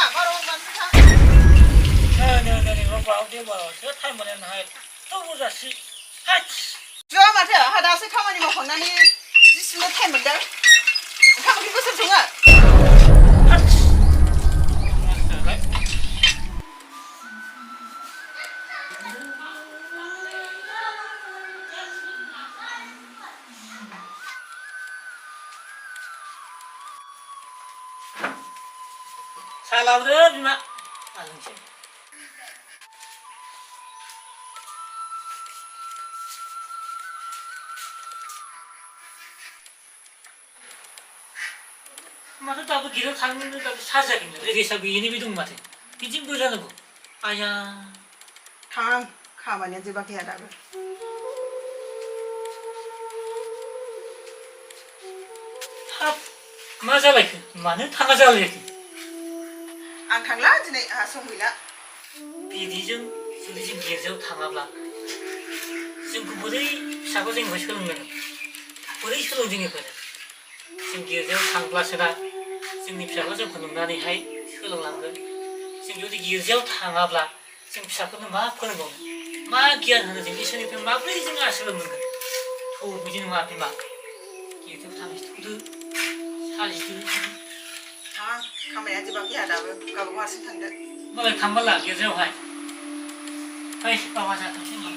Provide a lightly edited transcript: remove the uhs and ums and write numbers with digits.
Nè, nó vào đi vào, sữa thay một lần hai, tôi mua ra xí, hai. Chưa mà thế à, đã sẽ không anh mà khoảng này đi xuống thay một đấy, không thì có sân xuống à? Salam deh, Bima. Alhamdulillah. Masa tahu gila tangan itu tapi saja gini. Jadi sabi ini bidung mati. Bijim tu jangan bu. Ayah. Thang, kamarnya juga kayak ada. Hap, masa lagi? Mana tangga jalan lagi? Ang thanglah jadi asal bila. Bidijeng, bidijeng gerjau tangga जों बोरै फिसाखौ जोंनिफ्राय सोलोंनो बोरै सोलोंदों बेखौनो जों गिर्जायाव थांब्लासो ना जोंनि फिसाखौ जोंखौ नुनानैहाय सोलोंलांगोन जों जुदि गिर्जायाव थाङाब्ला जों फिसाफोरनो मा फोरोंबावनो मा गियान होनो जों इसोरनिफ्राय माबोरै जों सोलोंनो मोनगोन थ' बिदि नङा बिमा गिर्जायाव थांसिगोन साजिदो Thang, kamarnya juga kayak ada. Kalau masih tanda. मालाय थांबाला गिर्जायावहाय फै बाबा जोंहा थांसै होनबा